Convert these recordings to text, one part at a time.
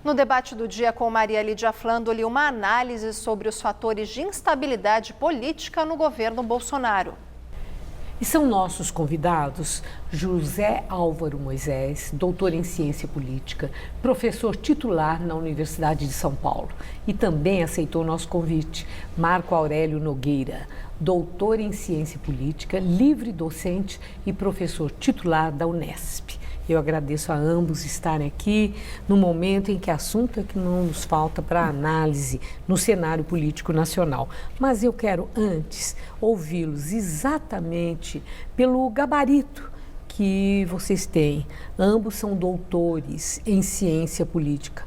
No debate do dia com Maria Lídia Flandoli, uma análise sobre os fatores de instabilidade política no governo Bolsonaro. E são nossos convidados José Álvaro Moisés, doutor em ciência política, professor titular na Universidade de São Paulo. E também aceitou nosso convite Marco Aurélio Nogueira, doutor em ciência política, livre docente e professor titular da Unesp. Eu agradeço a ambos estarem aqui no momento em que assunto é que não nos falta para análise no cenário político nacional. Mas eu quero antes ouvi-los exatamente pelo gabarito que vocês têm. Ambos são doutores em ciência política.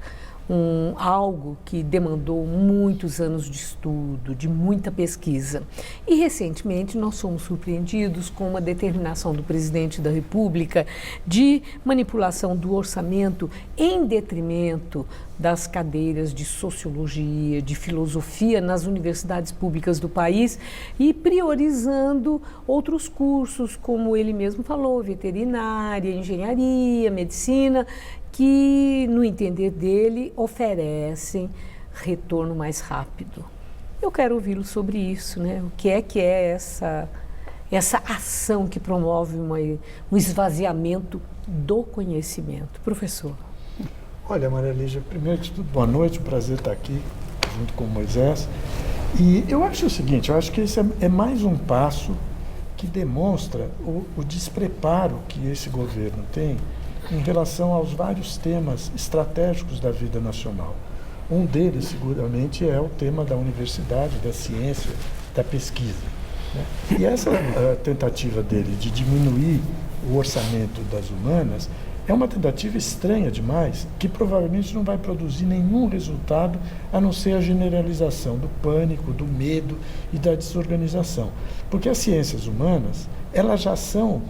Algo que demandou muitos anos de estudo, de muita pesquisa. E, recentemente, nós fomos surpreendidos com uma determinação do presidente da República de manipulação do orçamento em detrimento das cadeiras de sociologia, de filosofia nas universidades públicas do país e priorizando outros cursos, como ele mesmo falou, veterinária, engenharia, medicina, que, no entender dele, oferecem retorno mais rápido. Eu quero ouvi-lo sobre isso, né? O que é essa ação que promove um esvaziamento do conhecimento? Professor. Olha, Maria Lígia, primeiro de tudo, boa noite, um prazer estar aqui junto com o Moisés. E eu acho o seguinte, eu acho que esse é mais um passo que demonstra o despreparo que esse governo tem em relação aos vários temas estratégicos da vida nacional. Um deles, seguramente, é o tema da universidade, da ciência, da pesquisa, né? E essa tentativa dele de diminuir o orçamento das humanas é uma tentativa estranha demais, que provavelmente não vai produzir nenhum resultado, a não ser a generalização do pânico, do medo e da desorganização. Porque as ciências humanas, elas já são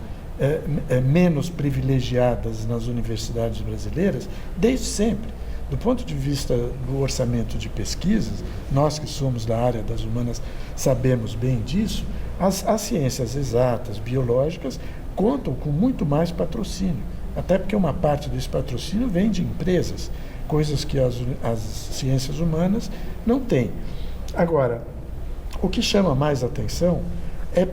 menos privilegiadas nas universidades brasileiras desde sempre. Do ponto de vista do orçamento de pesquisas, nós que somos da área das humanas sabemos bem disso, as ciências exatas, biológicas, contam com muito mais patrocínio, até porque uma parte desse patrocínio vem de empresas, coisas que as ciências humanas não têm. Agora, o que chama mais atenção é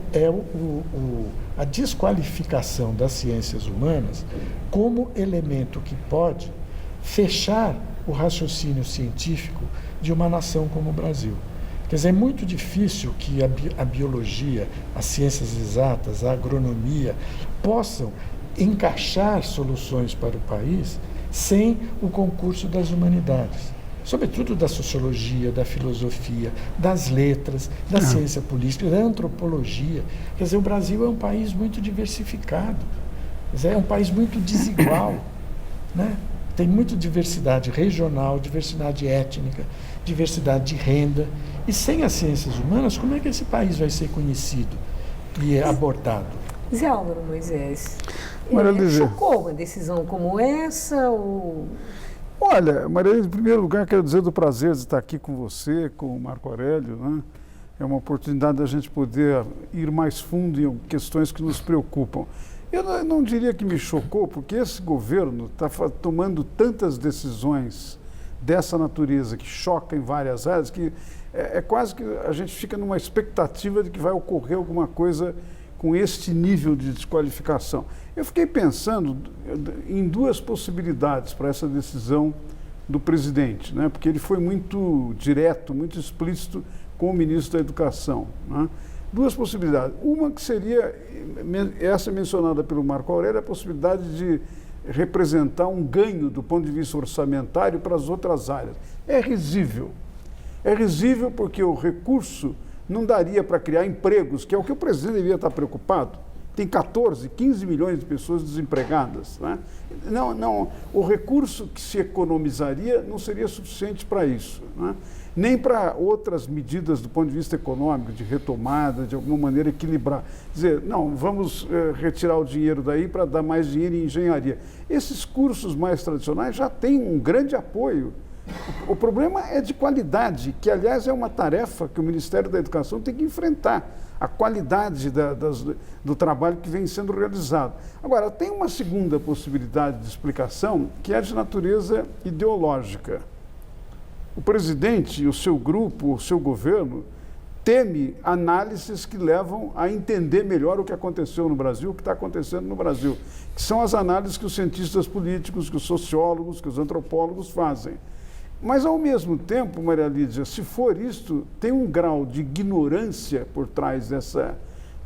a desqualificação das ciências humanas como elemento que pode fechar o raciocínio científico de uma nação como o Brasil. Quer dizer, é muito difícil que a biologia, as ciências exatas, a agronomia possam encaixar soluções para o país sem o concurso das humanidades. Sobretudo da sociologia, da filosofia, das letras, da ciência política, da antropologia. Quer dizer, o Brasil é um país muito diversificado, quer dizer, é um país muito desigual, né? Tem muita diversidade regional, diversidade étnica, diversidade de renda. E sem as ciências humanas, como é que esse país vai ser conhecido e abordado? Zé Álvaro Moisés, chocou uma decisão como essa? Ou... Olha, Maria, em primeiro lugar, quero dizer do prazer de estar aqui com você, com o Marco Aurélio, né? É uma oportunidade da gente poder ir mais fundo em questões que nos preocupam. Eu não diria que me chocou, porque esse governo está tomando tantas decisões dessa natureza que chocam em várias áreas, que é quase que a gente fica numa expectativa de que vai ocorrer alguma coisa com este nível de desqualificação. Eu fiquei pensando em duas possibilidades para essa decisão do presidente, né? Porque ele foi muito direto, muito explícito com o ministro da Educação, né? Duas possibilidades. Uma que seria, essa mencionada pelo Marco Aurélio, a possibilidade de representar um ganho do ponto de vista orçamentário para as outras áreas. É risível. É risível porque o recurso não daria para criar empregos, que é o que o presidente deveria estar preocupado. Tem 14, 15 milhões de pessoas desempregadas, né? Não, o recurso que se economizaria não seria suficiente para isso, né? Nem para outras medidas do ponto de vista econômico, de retomada, de alguma maneira equilibrar. Dizer, não, vamos retirar o dinheiro daí para dar mais dinheiro em engenharia. Esses cursos mais tradicionais já têm um grande apoio O problema é de qualidade, que, aliás, é uma tarefa que o Ministério da Educação tem que enfrentar, a qualidade do trabalho que vem sendo realizado. Agora, tem uma segunda possibilidade de explicação, que é de natureza ideológica. O presidente, o seu grupo, o seu governo, teme análises que levam a entender melhor o que aconteceu no Brasil, o que está acontecendo no Brasil, que são as análises que os cientistas políticos, que os sociólogos, que os antropólogos fazem. Mas, ao mesmo tempo, Maria Lídia, se for isto, tem um grau de ignorância por trás dessa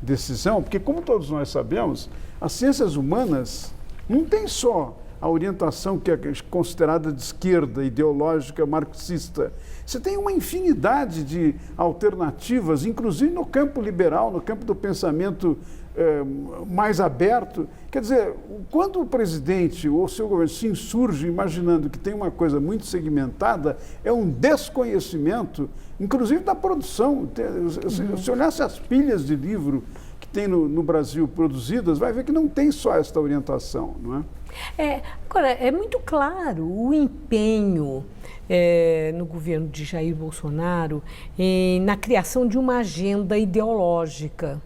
decisão, porque, como todos nós sabemos, as ciências humanas não tem só a orientação que é considerada de esquerda, ideológica, marxista. Você tem uma infinidade de alternativas, inclusive no campo liberal, no campo do pensamento mais aberto. Quer dizer, quando o presidente ou o seu governo se insurge imaginando que tem uma coisa muito segmentada, é um desconhecimento, inclusive da produção. Se olhasse as pilhas de livro que tem no Brasil produzidas, vai ver que não tem só esta orientação, não é? Agora, é muito claro o empenho no governo de Jair Bolsonaro na criação de uma agenda ideológica.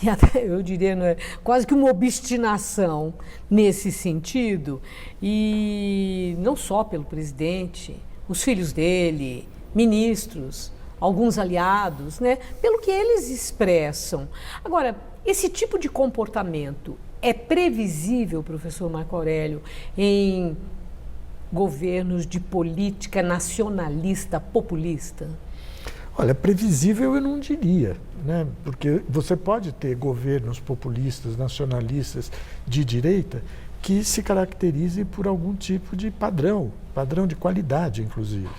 E até, eu diria, quase que uma obstinação nesse sentido, e não só pelo presidente, os filhos dele, ministros, alguns aliados, né, pelo que eles expressam. Agora, esse tipo de comportamento é previsível, professor Marco Aurélio, em governos de política nacionalista, populista? Olha, previsível eu não diria, né? Porque você pode ter governos populistas, nacionalistas de direita que se caracterizem por algum tipo de padrão de qualidade, inclusive,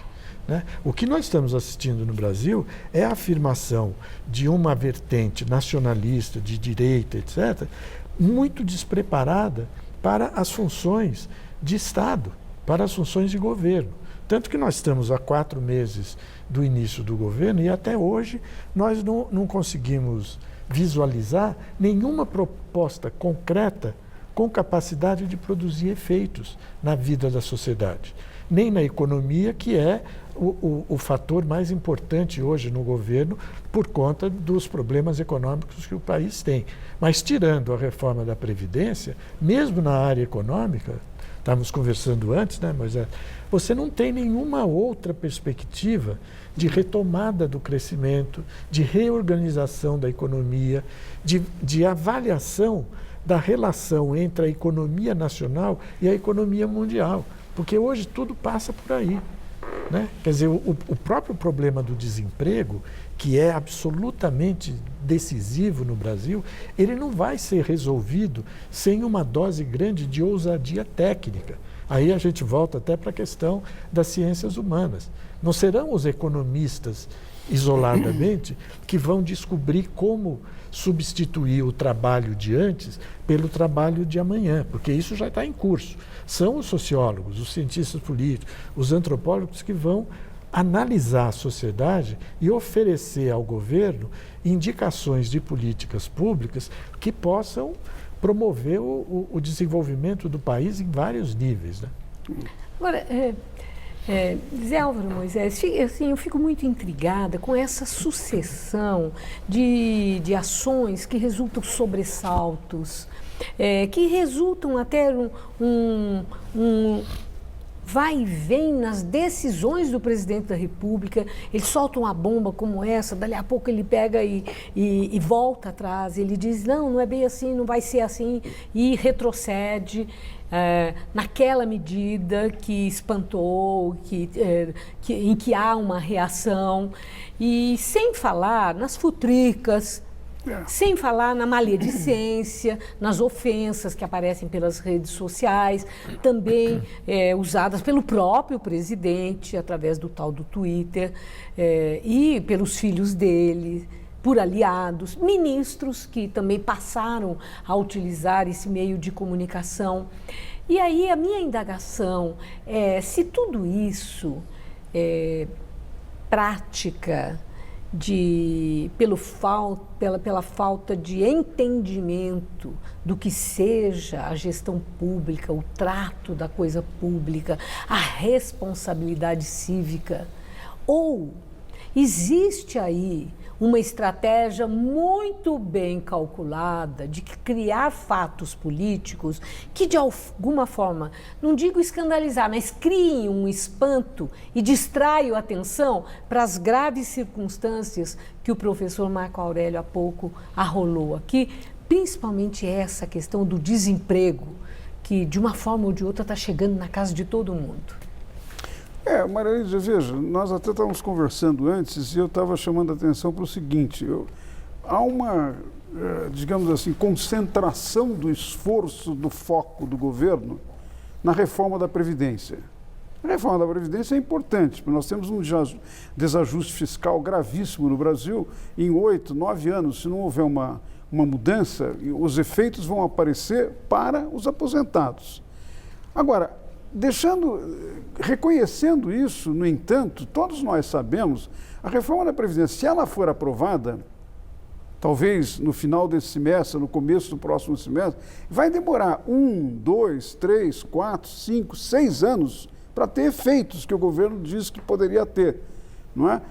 né? O que nós estamos assistindo no Brasil é a afirmação de uma vertente nacionalista, de direita, etc., muito despreparada para as funções de Estado, para as funções de governo. Tanto que nós estamos há 4 meses do início do governo e até hoje nós não conseguimos visualizar nenhuma proposta concreta com capacidade de produzir efeitos na vida da sociedade, nem na economia, que é o fator mais importante hoje no governo por conta dos problemas econômicos que o país tem. Mas tirando a reforma da Previdência, mesmo na área econômica, estávamos conversando antes, né, Moisés, você não tem nenhuma outra perspectiva de retomada do crescimento, de reorganização da economia, de avaliação da relação entre a economia nacional e a economia mundial, porque hoje tudo passa por aí, né? Quer dizer, o próprio problema do desemprego, que é absolutamente decisivo no Brasil, ele não vai ser resolvido sem uma dose grande de ousadia técnica. Aí a gente volta até para a questão das ciências humanas. Não serão os economistas isoladamente que vão descobrir como substituir o trabalho de antes pelo trabalho de amanhã, porque isso já está em curso. São os sociólogos, os cientistas políticos, os antropólogos que vão analisar a sociedade e oferecer ao governo indicações de políticas públicas que possam promover o desenvolvimento do país em vários níveis, né? Agora, Zé Álvaro Moisés, assim, eu fico muito intrigada com essa sucessão de ações que resultam sobressaltos, que resultam até um vai e vem nas decisões do presidente da República. Ele solta uma bomba como essa, dali a pouco ele pega e volta atrás, ele diz, não é bem assim, não vai ser assim, e retrocede naquela medida que espantou, em que há uma reação, e sem falar nas futricas, sem falar na maledicência, nas ofensas que aparecem pelas redes sociais, também usadas pelo próprio presidente, através do tal do Twitter, e pelos filhos dele, por aliados, ministros que também passaram a utilizar esse meio de comunicação. E aí a minha indagação é se tudo isso é prática pela falta de entendimento do que seja a gestão pública, o trato da coisa pública, a responsabilidade cívica? Ou existe aí uma estratégia muito bem calculada de criar fatos políticos que, de alguma forma, não digo escandalizar, mas criem um espanto e distraiam a atenção para as graves circunstâncias que o professor Marco Aurélio há pouco arrolou aqui, principalmente essa questão do desemprego, que de uma forma ou de outra está chegando na casa de todo mundo. Maria Lídia, veja, nós até estávamos conversando antes e eu estava chamando a atenção para o seguinte, há uma, digamos assim, concentração do esforço, do foco do governo na reforma da Previdência. A reforma da Previdência é importante, porque nós temos um desajuste fiscal gravíssimo no Brasil. Em 8, 9 anos, se não houver uma mudança, os efeitos vão aparecer para os aposentados. Agora, reconhecendo isso, no entanto, todos nós sabemos, a reforma da Previdência, se ela for aprovada, talvez no final desse semestre, no começo do próximo semestre, vai demorar 1, 2, 3, 4, 5, 6 anos para ter efeitos que o governo diz que poderia ter, não é?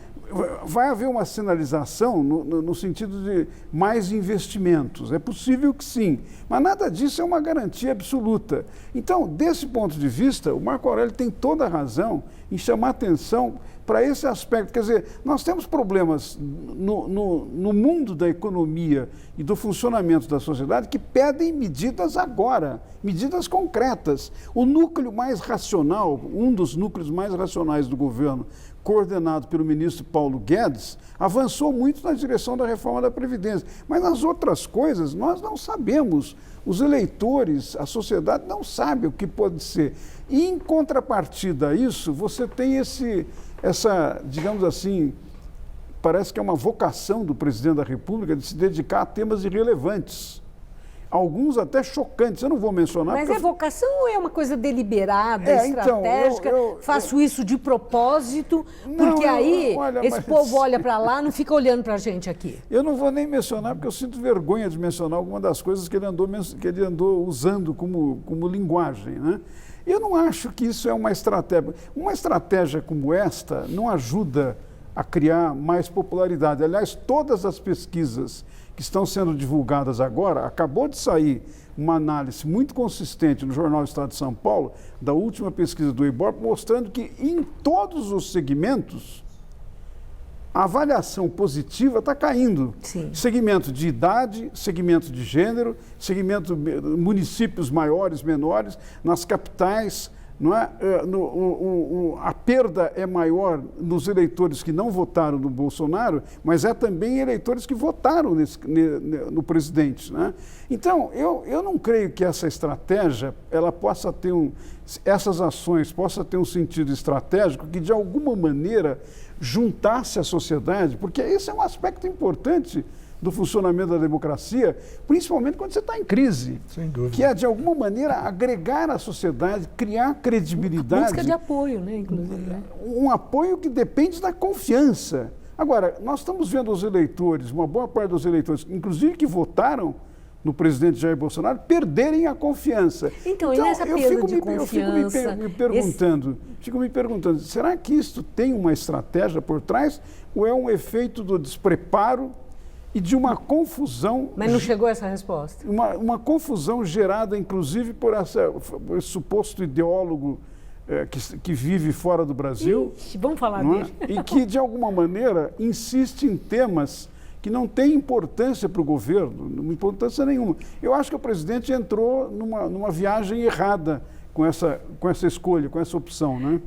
Vai haver uma sinalização no sentido de mais investimentos. É possível que sim, mas nada disso é uma garantia absoluta. Então, desse ponto de vista, o Marco Aurélio tem toda a razão em chamar atenção para esse aspecto. Quer dizer, nós temos problemas no mundo da economia e do funcionamento da sociedade que pedem medidas agora, medidas concretas. O núcleo mais racional, um dos núcleos mais racionais do governo, coordenado pelo ministro Paulo Guedes, avançou muito na direção da reforma da Previdência. Mas nas outras coisas, nós não sabemos. Os eleitores, a sociedade não sabe o que pode ser. E, em contrapartida a isso, você tem essa, digamos assim, parece que é uma vocação do presidente da República de se dedicar a temas irrelevantes. Alguns até chocantes, eu não vou mencionar. Mas é vocação ou é uma coisa deliberada, estratégica? Então, faço isso de propósito, porque aí esse povo olha para lá, não fica olhando para a gente aqui. Eu não vou nem mencionar, porque eu sinto vergonha de mencionar alguma das coisas que ele andou usando como linguagem, né? Eu não acho que isso é uma estratégia. Uma estratégia como esta não ajuda a criar mais popularidade. Aliás, todas as pesquisas que estão sendo divulgadas agora, acabou de sair uma análise muito consistente no jornal Estado de São Paulo, da última pesquisa do Ibope, mostrando que em todos os segmentos a avaliação positiva está caindo. Sim. Segmento de idade, segmento de gênero, segmento municípios maiores, menores, nas capitais. Não é? A perda é maior nos eleitores que não votaram no Bolsonaro, mas é também eleitores que votaram no presidente. Né? Então, eu não creio que essa estratégia, ela possa ter essas ações possam ter um sentido estratégico que, de alguma maneira, juntasse a sociedade, porque esse é um aspecto importante do funcionamento da democracia, principalmente quando você está em crise. Sem dúvida. Que é, de alguma maneira, agregar a sociedade, criar credibilidade. Busca de apoio, né, inclusive. Né? Um apoio que depende da confiança. Agora, nós estamos vendo os eleitores, uma boa parte dos eleitores, inclusive que votaram no presidente Jair Bolsonaro, perderem a confiança. Então, e nessa perda de confiança... Fico me perguntando, será que isso tem uma estratégia por trás ou é um efeito do despreparo e de uma confusão... Mas não chegou essa resposta. Uma confusão gerada, inclusive, por esse suposto ideólogo que vive fora do Brasil. Ixi, vamos falar dele. E que, de alguma maneira, insiste em temas que não têm importância para o governo, não importância nenhuma. Eu acho que o presidente entrou numa viagem errada com essa escolha, com essa opção, né?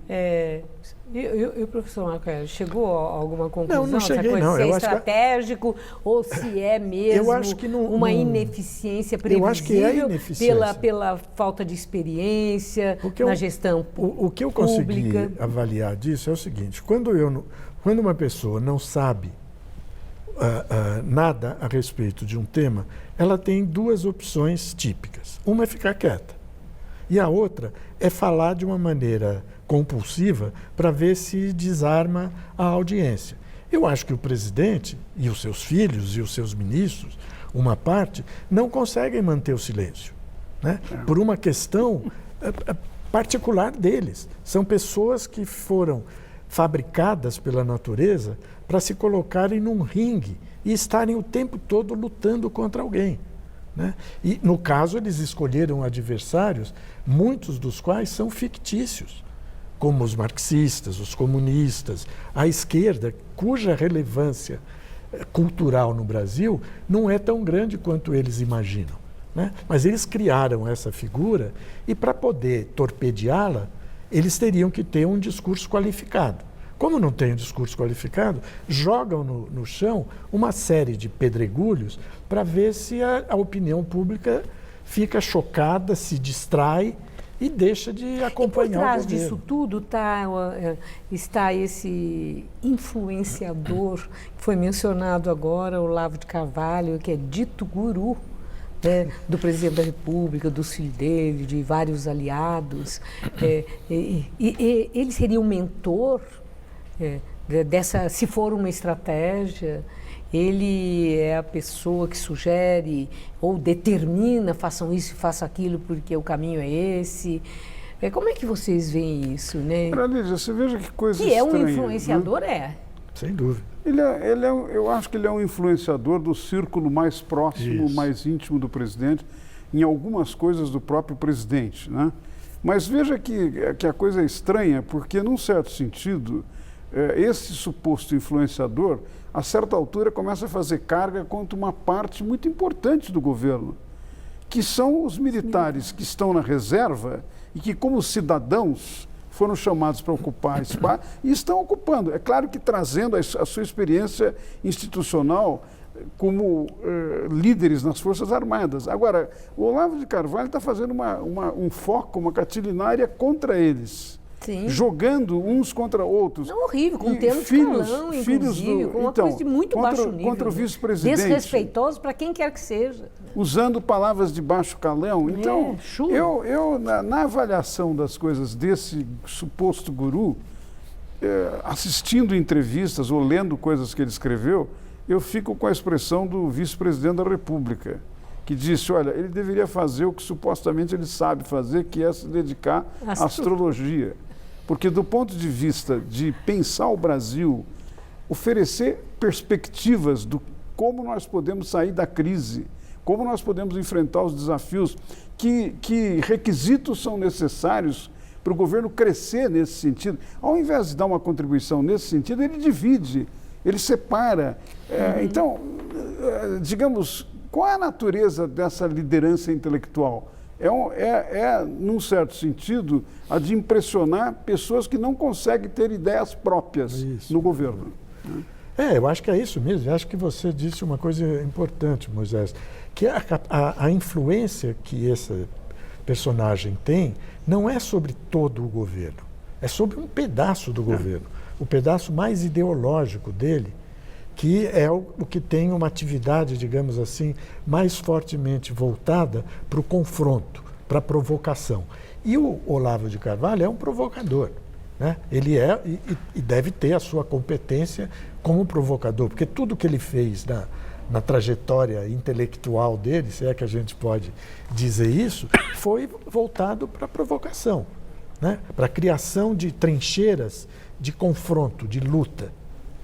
E o professor Marco Aurélio, chegou a alguma conclusão? Não cheguei, não. Se é estratégico ou se é mesmo uma ineficiência previsível? Eu acho que é ineficiência. Pela falta de experiência na gestão pública. O que eu consegui avaliar disso é o seguinte, quando uma pessoa não sabe nada a respeito de um tema, ela tem duas opções típicas. Uma é ficar quieta e a outra é falar de uma maneira compulsiva para ver se desarma a audiência. Eu acho que o presidente e os seus filhos e os seus ministros, uma parte, não conseguem manter o silêncio, né? Por uma questão particular deles. São pessoas que foram fabricadas pela natureza para se colocarem num ringue e estarem o tempo todo lutando contra alguém, né? E, no caso, eles escolheram adversários, muitos dos quais são fictícios, como os marxistas, os comunistas, a esquerda, cuja relevância cultural no Brasil não é tão grande quanto eles imaginam, né? Mas eles criaram essa figura e, para poder torpedeá-la, eles teriam que ter um discurso qualificado. Como não tem um discurso qualificado, jogam no chão uma série de pedregulhos para ver se a opinião pública fica chocada, se distrai e deixa de acompanhar o governo. Por trás disso tudo está esse influenciador que foi mencionado agora, Olavo de Carvalho, que é dito guru, né, do presidente da República, dos filhos dele, de vários aliados. Ele seria um mentor dessa, se for uma estratégia. Ele é a pessoa que sugere ou determina, façam isso e façam aquilo porque o caminho é esse. Como é que vocês veem isso, né? Lígia, você veja que coisa que estranha. Que é um influenciador, né? Sem dúvida. Eu acho que ele é um influenciador do círculo mais próximo, mais íntimo do presidente, em algumas coisas do próprio presidente, né? Mas veja que a coisa é estranha, porque, num certo sentido, esse suposto influenciador, a certa altura, começa a fazer carga contra uma parte muito importante do governo, que são os militares que estão na reserva e que, como cidadãos, foram chamados para ocupar espaço e estão ocupando. É claro que trazendo a sua experiência institucional como líderes nas Forças Armadas. Agora, o Olavo de Carvalho está fazendo um foco, uma catilinária contra eles. Sim. Jogando uns contra outros. Não, horrível, com termos de escalão, inclusive, com uma coisa de muito baixo nível. Contra o vice-presidente. Desrespeitoso para quem quer que seja. Usando palavras de baixo calão. Então, eu na avaliação das coisas desse suposto guru, assistindo entrevistas ou lendo coisas que ele escreveu, eu fico com a expressão do vice-presidente da República, que disse, olha, ele deveria fazer o que supostamente ele sabe fazer, que é se dedicar à astrologia. Porque do ponto de vista de pensar o Brasil, oferecer perspectivas do como nós podemos sair da crise, como nós podemos enfrentar os desafios, que requisitos são necessários para o governo crescer nesse sentido. Ao invés de dar uma contribuição nesse sentido, ele divide, ele separa. Então, digamos, qual é a natureza dessa liderança intelectual? Num certo sentido, a de impressionar pessoas que não conseguem ter ideias próprias no governo. Eu acho que é isso mesmo. Eu acho que você disse uma coisa importante, Moisés, que a influência que esse personagem tem não é sobre todo o governo, é sobre um pedaço do governo, o pedaço mais ideológico dele, que é o que tem uma atividade, digamos assim, mais fortemente voltada para o confronto, para a provocação. E o Olavo de Carvalho é um provocador, né? Ele é e deve ter a sua competência como provocador, porque tudo que ele fez na trajetória intelectual dele, se é que a gente pode dizer isso, foi voltado para a provocação, né? Para a criação de trincheiras de confronto, de luta,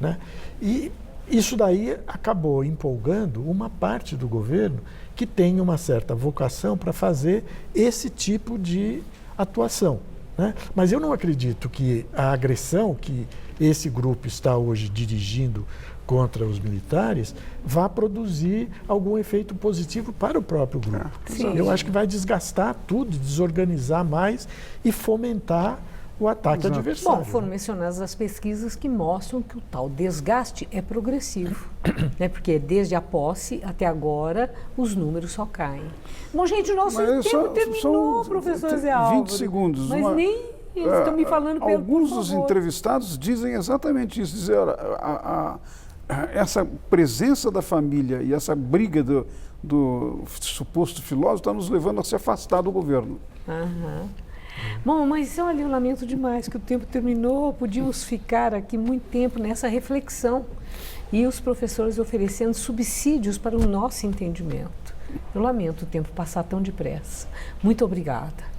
né? E isso daí acabou empolgando uma parte do governo que tem uma certa vocação para fazer esse tipo de atuação, né? Mas eu não acredito que a agressão que esse grupo está hoje dirigindo contra os militares vá produzir algum efeito positivo para o próprio grupo. Eu acho que vai desgastar tudo, desorganizar mais e fomentar o ataque adversário. Bom, foram mencionadas as pesquisas que mostram que o tal desgaste é progressivo, né? Porque desde a posse até agora os números só caem. Bom, gente, o nosso tempo terminou, professor Zé Álvaro. 20 segundos. Mas nem eles estão me falando pelo alguns dos entrevistados dizem exatamente isso, dizer, essa presença da família e essa briga do suposto filósofo está nos levando a se afastar do governo. Bom, mas olha, eu lamento demais que o tempo terminou, podíamos ficar aqui muito tempo nessa reflexão e os professores oferecendo subsídios para o nosso entendimento. Eu lamento o tempo passar tão depressa. Muito obrigada.